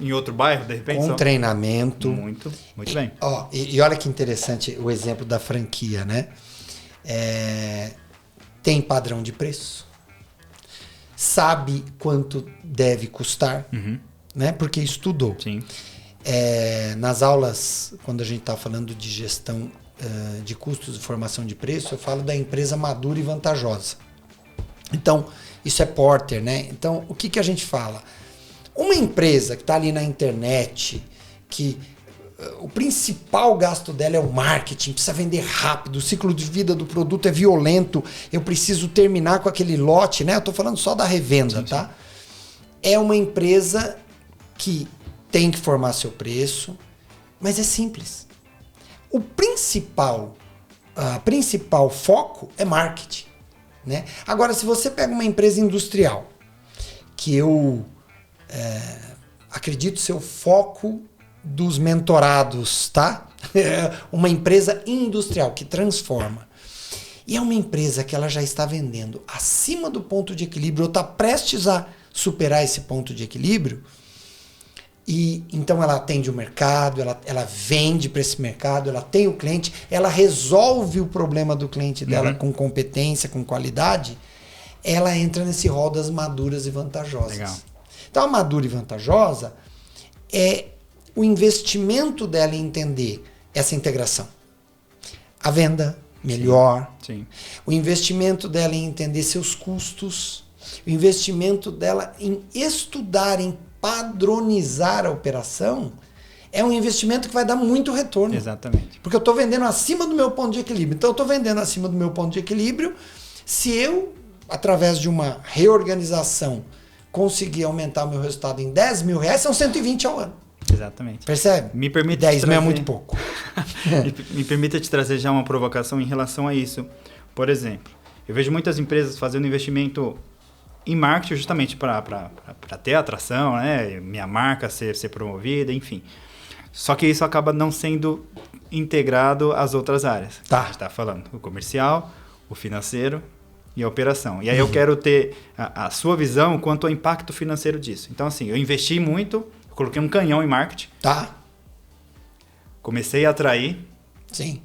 em outro bairro, de repente. Com treinamento. Muito bem. E olha que interessante o exemplo da franquia, né? Tem padrão de preço. Sabe quanto deve custar, né? Porque estudou. Sim. Nas aulas, quando a gente está falando de gestão de custos e formação de preço, eu falo da empresa madura e vantajosa. Então, isso é Porter, né? Então, o que a gente fala? Uma empresa que está ali na internet, que o principal gasto dela é o marketing, precisa vender rápido, o ciclo de vida do produto é violento, eu preciso terminar com aquele lote, né? Eu estou falando só da revenda, sim, tá? É uma empresa que tem que formar seu preço, mas é simples. O principal foco é marketing, né? Agora, se você pega uma empresa industrial, que eu acredito ser o foco dos mentorados, tá? Uma empresa industrial que transforma. E é uma empresa que ela já está vendendo acima do ponto de equilíbrio, ou está prestes a superar esse ponto de equilíbrio. E então ela atende o mercado, ela vende para esse mercado, ela tem o cliente, ela resolve o problema do cliente dela com competência, com qualidade. Ela entra nesse rol das maduras e vantajosas. Legal. Então a madura e vantajosa é o investimento dela em entender essa integração. A venda melhor. Sim. O investimento dela em entender seus custos. O investimento dela em estudar, em padronizar a operação, é um investimento que vai dar muito retorno. Exatamente. Porque eu estou vendendo acima do meu ponto de equilíbrio. Então eu estou vendendo acima do meu ponto de equilíbrio. Se eu, através de uma reorganização, conseguir aumentar o meu resultado em 10 mil reais, são 120 ao ano. Exatamente. Percebe? Me permite 10 mil é muito pouco. Me permita te trazer já uma provocação em relação a isso. Por exemplo, eu vejo muitas empresas fazendo investimento em marketing justamente para ter atração, né? Minha marca ser promovida, enfim. Só que isso acaba não sendo integrado às outras áreas. Tá. A gente está falando o comercial, o financeiro e a operação. E aí eu quero ter a sua visão quanto ao impacto financeiro disso. Então, assim, eu investi muito, eu coloquei um canhão em marketing. Tá. Comecei a atrair. Sim.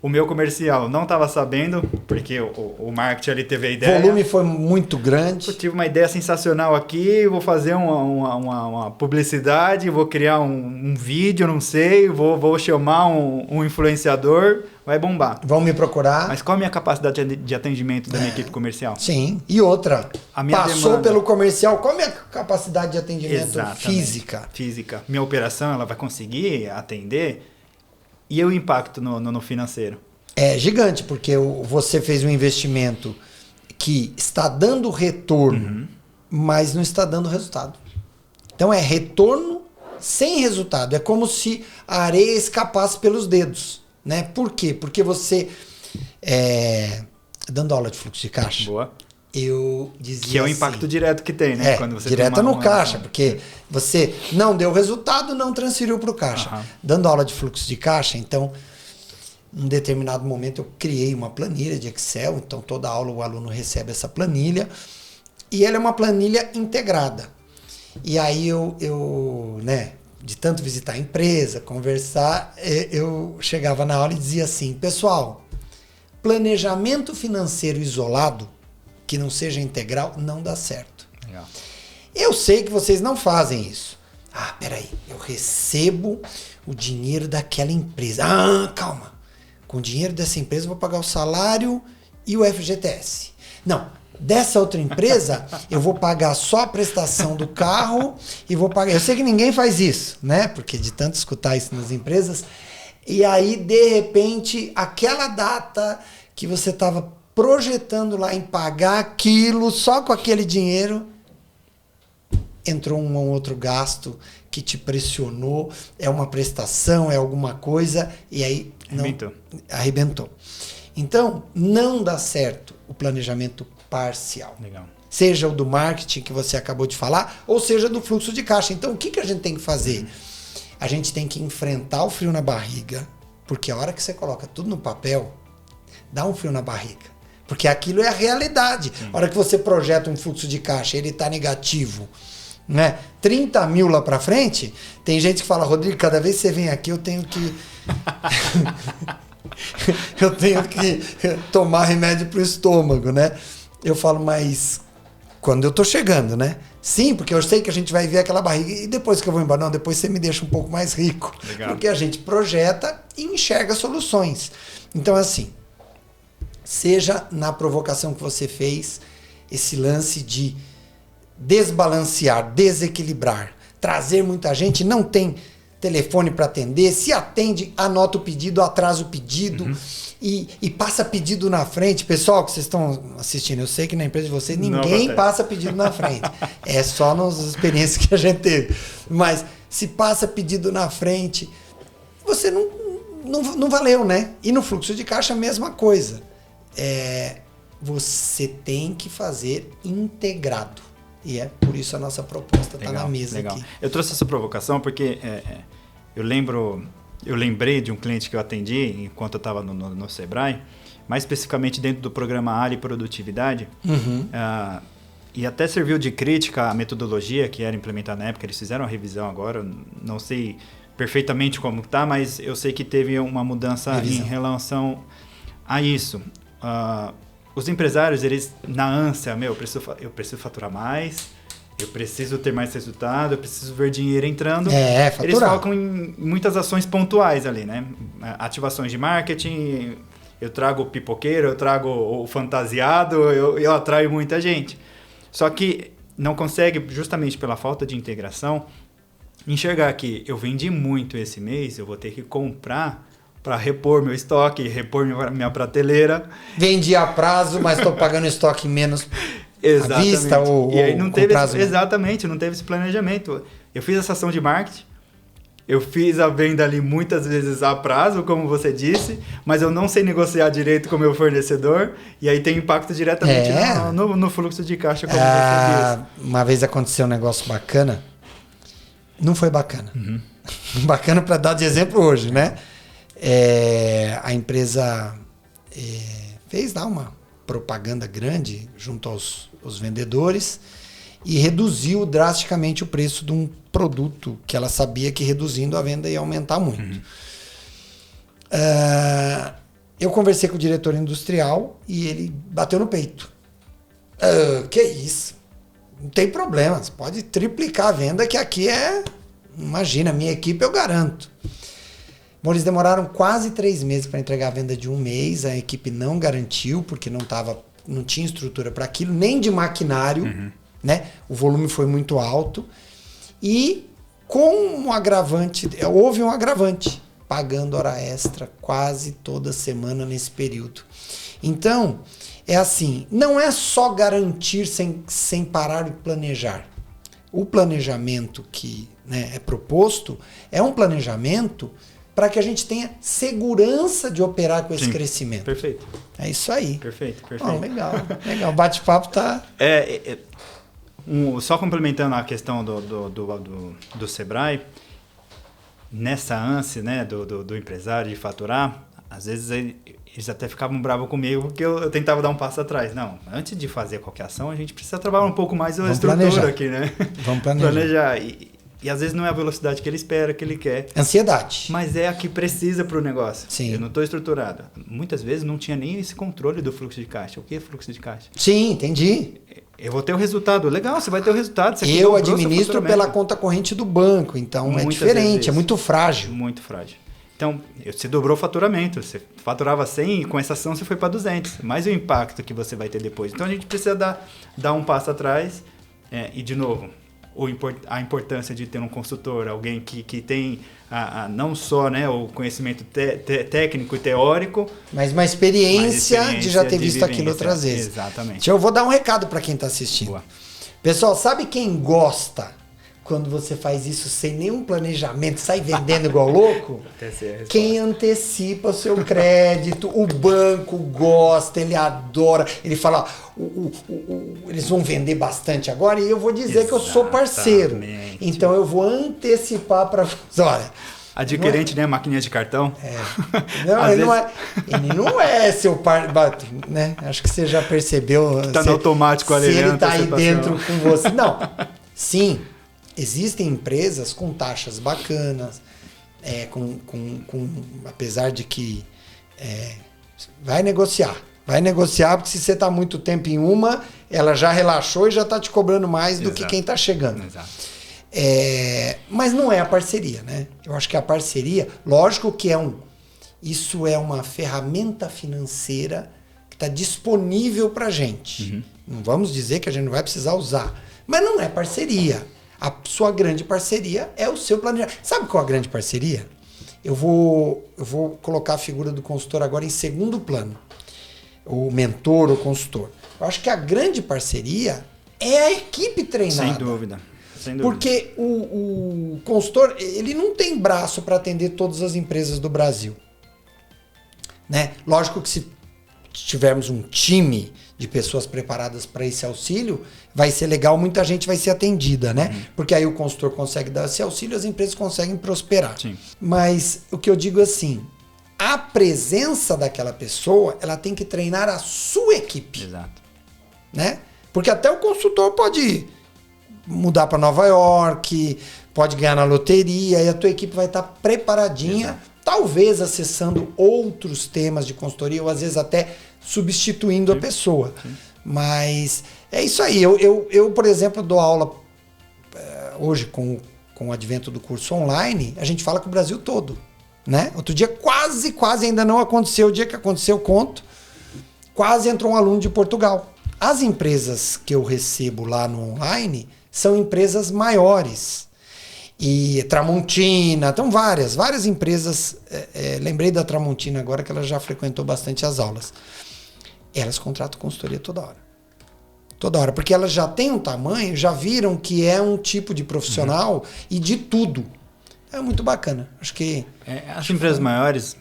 O meu comercial não estava sabendo, porque o marketing ali teve a O ideia. volume foi muito grande. Eu tive uma ideia sensacional aqui, vou fazer uma publicidade, vou criar um vídeo, não sei, vou chamar um influenciador, vai bombar. Vão me procurar. Mas qual a minha capacidade de atendimento da minha equipe comercial? Sim. E outra, A minha passou demanda. pelo comercial, qual a minha capacidade de atendimento Exatamente. física? Física. Minha operação, ela vai conseguir atender? E o impacto no financeiro? É gigante, porque você fez um investimento que está dando retorno, mas não está dando resultado. Então é retorno sem resultado. É como se a areia escapasse pelos dedos, né? Por quê? Porque você, dando aula de fluxo de caixa, Boa. eu dizia Que é o assim, impacto direto que tem, né? Quando você direta tem no uma caixa, ação. porque você não deu resultado, não transferiu para o caixa. Aham. Dando aula de fluxo de caixa, então, Em um determinado momento eu criei uma planilha de Excel, então toda aula o aluno recebe essa planilha, e ela é uma planilha integrada. E aí eu né, de tanto visitar a empresa, conversar, eu chegava na aula e dizia assim, pessoal, planejamento financeiro isolado, que não seja integral, não dá certo. Legal. Eu sei que vocês não fazem isso. Ah, peraí, eu recebo o dinheiro daquela empresa. Ah, calma. Com o dinheiro dessa empresa eu vou pagar o salário e o FGTS. Não, dessa outra empresa eu vou pagar só a prestação do carro e vou pagar... Eu sei que ninguém faz isso, né? Porque de tanto escutar isso nas empresas... E aí, de repente, aquela data que você estava projetando lá em pagar aquilo, só com aquele dinheiro, entrou um ou outro gasto que te pressionou, é uma prestação, é alguma coisa, e aí arrebentou. Então, não dá certo o planejamento parcial. Legal. Seja o do marketing que você acabou de falar, ou seja do fluxo de caixa. Então, o que a gente tem que fazer? A gente tem que enfrentar o frio na barriga, porque a hora que você coloca tudo no papel, dá um frio na barriga. Porque aquilo é a realidade. Sim. A hora que você projeta um fluxo de caixa, ele está negativo, né? 30 mil lá para frente, tem gente que fala, Rodrigo, cada vez que você vem aqui, eu tenho que... eu tenho que tomar remédio pro estômago, né? Eu falo, mas quando eu tô chegando, né? Sim, porque eu sei que a gente vai ver aquela barriga e depois que eu vou embora, não, depois você me deixa um pouco mais rico. Legal. Porque a gente projeta e enxerga soluções. Então, assim, seja na provocação que você fez, esse lance de desbalancear, desequilibrar, trazer muita gente, não tem telefone para atender, se atende, anota o pedido, atrasa o pedido e passa pedido na frente. Pessoal que vocês estão assistindo, eu sei que na empresa de vocês ninguém passa pedido na frente. É só nas experiências que a gente teve. Mas se passa pedido na frente, você não valeu, né? E no fluxo de caixa a mesma coisa. Você tem que fazer integrado. E é por isso a nossa proposta está na mesa aqui. Eu trouxe essa provocação porque eu lembrei de um cliente que eu atendi enquanto eu estava no Sebrae, mais especificamente dentro do programa Ali Produtividade, e até serviu de crítica à metodologia que era implementada na época. Eles fizeram a revisão agora, não sei perfeitamente como está, mas eu sei que teve uma mudança em relação a isso. Os empresários, eles, na ânsia, eu preciso faturar mais, eu preciso ter mais resultado, eu preciso ver dinheiro entrando. Faturar. Eles focam em muitas ações pontuais ali, né? Ativações de marketing, eu trago o pipoqueiro, eu trago o fantasiado, eu atraio muita gente. Só que não consegue, justamente pela falta de integração, enxergar que eu vendi muito esse mês, eu vou ter que comprar para repor meu estoque, repor minha prateleira. Vendi a prazo, mas estou pagando estoque menos à vista ou, e aí não teve prazo. Exatamente, não teve esse planejamento. Eu fiz essa ação de marketing, eu fiz a venda ali muitas vezes a prazo, como você disse, mas eu não sei negociar direito com o meu fornecedor, e aí tem impacto diretamente no fluxo de caixa, como você disse. Uma vez aconteceu um negócio bacana, não foi bacana. Bacana para dar de exemplo hoje, né? A empresa fez lá uma propaganda grande junto aos vendedores e reduziu drasticamente o preço de um produto que ela sabia que reduzindo a venda ia aumentar muito. Eu conversei com o diretor industrial e ele bateu no peito. Que isso? Não tem problema, você pode triplicar a venda, que aqui imagina, minha equipe eu garanto. Bom, eles demoraram quase 3 meses para entregar a venda de 1 mês. A equipe não garantiu, porque não tinha estrutura para aquilo, nem de maquinário, né? O volume foi muito alto. E com um agravante, houve um agravante, pagando hora extra quase toda semana nesse período. Então, é assim, não é só garantir sem parar de planejar. O planejamento que, né, é proposto é um planejamento para que a gente tenha segurança de operar com esse crescimento. Perfeito. É isso aí. Perfeito. Legal. O bate-papo tá... Só complementando a questão do Sebrae, nessa ânsia, né, do empresário de faturar, às vezes eles até ficavam bravos comigo porque eu tentava dar um passo atrás. Não, antes de fazer qualquer ação, a gente precisa trabalhar um pouco mais a estrutura aqui, né? Vamos planejar. E às vezes não é a velocidade que ele espera, que ele quer. Ansiedade. Mas é a que precisa para o negócio. Sim. Eu não estou estruturado. Muitas vezes não tinha nem esse controle do fluxo de caixa. O que é fluxo de caixa? Sim, entendi. Eu vou ter o resultado. Legal, você vai ter o resultado. Eu administro pela conta corrente do banco, então muitas é diferente, é muito frágil. Muito frágil. Então, você dobrou o faturamento. Você faturava 100 e com essa ação você foi para 200. Mais o impacto que você vai ter depois. Então, a gente precisa dar um passo atrás e, de novo, a importância de ter um consultor, alguém que tem não só, né, o conhecimento técnico e teórico, mas uma experiência de já ter visto aquilo outras vezes. Exatamente. Eu vou dar um recado para quem está assistindo. Boa. Pessoal, sabe quem gosta quando você faz isso sem nenhum planejamento, sai vendendo igual louco? Quem antecipa o seu crédito, o banco gosta, ele adora, ele fala, eles vão vender bastante agora e eu vou dizer que eu sou parceiro. Então eu vou antecipar para você. Olha, adquirente, né? Maquininha de cartão. Não, ele não é seu parceiro, né? Acho que você já percebeu. Tá no automático ali. Se ele tá aí dentro com você. Não, sim. Existem empresas com taxas bacanas, apesar de que vai negociar, porque se você está muito tempo em uma, ela já relaxou e já está te cobrando mais do que quem está chegando. Exato. Mas não é a parceria, né? Eu acho que a parceria, lógico que isso é uma ferramenta financeira que está disponível para a gente. Uhum. Não vamos dizer que a gente não vai precisar usar, mas não é parceria. A sua grande parceria é o seu planejamento. Sabe qual é a grande parceria? Eu vou colocar a figura do consultor agora em segundo plano. O mentor, o consultor. Eu acho que a grande parceria é a equipe treinada. Sem dúvida. Porque o consultor, ele não tem braço para atender todas as empresas do Brasil. Né? Lógico que se tivermos um time de pessoas preparadas para esse auxílio, vai ser legal, muita gente vai ser atendida, né? Uhum. Porque aí o consultor consegue dar esse auxílio, as empresas conseguem prosperar. Sim. Mas o que eu digo assim, a presença daquela pessoa, ela tem que treinar a sua equipe. Exato. Né? Porque até o consultor pode mudar para Nova York, pode ganhar na loteria, e a tua equipe vai estar preparadinha. Exato. Talvez acessando outros temas de consultoria, ou às vezes até substituindo a pessoa. Sim. Mas é isso aí. Eu, por exemplo, dou aula hoje com o advento do curso online, a gente fala com o Brasil todo. Né? Outro dia quase ainda não aconteceu, o dia que aconteceu, eu conto, quase entrou um aluno de Portugal. As empresas que eu recebo lá no online são empresas maiores. E Tramontina, então várias empresas, lembrei da Tramontina agora que ela já frequentou bastante as aulas. Elas contratam consultoria toda hora, porque elas já têm um tamanho, já viram que é um tipo de profissional e de tudo. É muito bacana, acho que... As empresas maiores,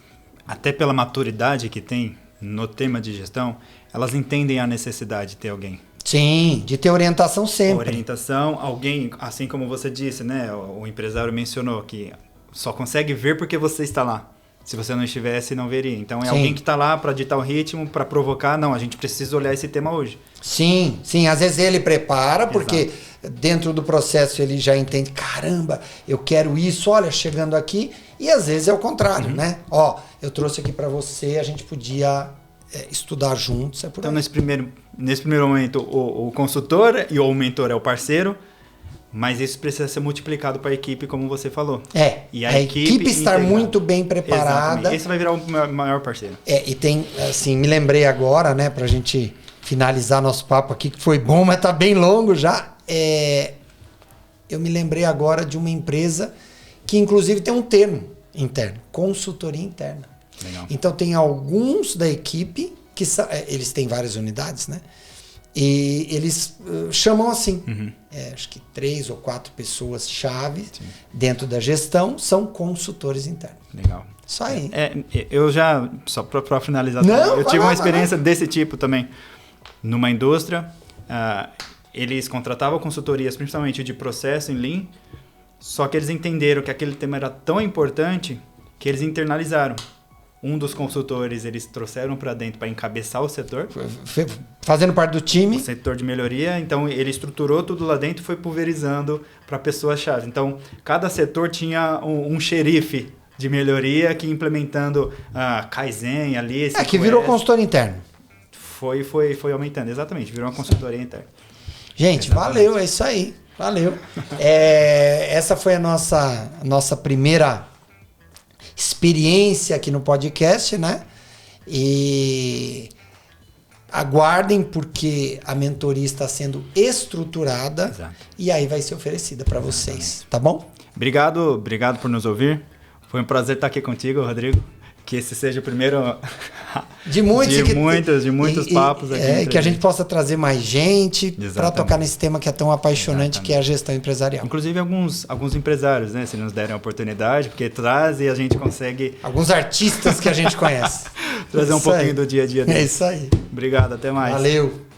até pela maturidade que tem no tema de gestão, elas entendem a necessidade de ter alguém. Sim, de ter orientação sempre. Orientação, alguém, assim como você disse, né? O empresário mencionou que só consegue ver porque você está lá. Se você não estivesse, não veria. Então é alguém que está lá para ditar o ritmo, para provocar. Não, a gente precisa olhar esse tema hoje. Sim. Às vezes ele prepara, porque dentro do processo ele já entende, caramba, eu quero isso, olha, chegando aqui. E às vezes é o contrário, né? Ó, eu trouxe aqui para você, a gente podia estudar juntos. Então nesse primeiro momento o consultor e o mentor é o parceiro, mas isso precisa ser multiplicado para a equipe, como você falou. E a equipe estar muito bem preparada. Exatamente. Esse vai virar o maior parceiro. E tem, assim, me lembrei agora, né, pra gente finalizar nosso papo aqui, que foi bom, mas tá bem longo já. Eu me lembrei agora de uma empresa que inclusive tem um termo interno, consultoria interna. Legal. Então tem alguns da equipe que eles têm várias unidades, né? E eles chamam assim. Acho que 3 ou 4 pessoas chave dentro da gestão são consultores internos. Legal. Isso aí. Eu já, só para finalizar, eu tive uma experiência desse tipo também. Numa indústria, eles contratavam consultorias, principalmente de processo em Lean, só que eles entenderam que aquele tema era tão importante que eles internalizaram. Um dos consultores, eles trouxeram para dentro para encabeçar o setor. Fazendo parte do O time. setor de melhoria. Então, ele estruturou tudo lá dentro e foi pulverizando para pessoas-chave. Então, cada setor tinha um xerife de melhoria que implementando Kaizen ali. Que virou consultor interno. Foi aumentando, exatamente. Virou uma consultoria interna. Gente, valeu, é isso aí. Valeu. Essa foi a nossa primeira experiência aqui no podcast, né? E aguardem, porque a mentoria está sendo estruturada. Exato. E aí vai ser oferecida para vocês, tá bom? Obrigado por nos ouvir. Foi um prazer estar aqui contigo, Rodrigo. Que esse seja o primeiro de muitos papos aqui. E que a gente possa trazer mais gente para tocar nesse tema que é tão apaixonante, Exatamente. que é a gestão empresarial. Inclusive alguns empresários, né? Se nos derem a oportunidade, porque traz e a gente consegue... Alguns artistas que a gente conhece. trazer um pouquinho do dia a dia deles. É isso aí. Obrigado, até mais. Valeu.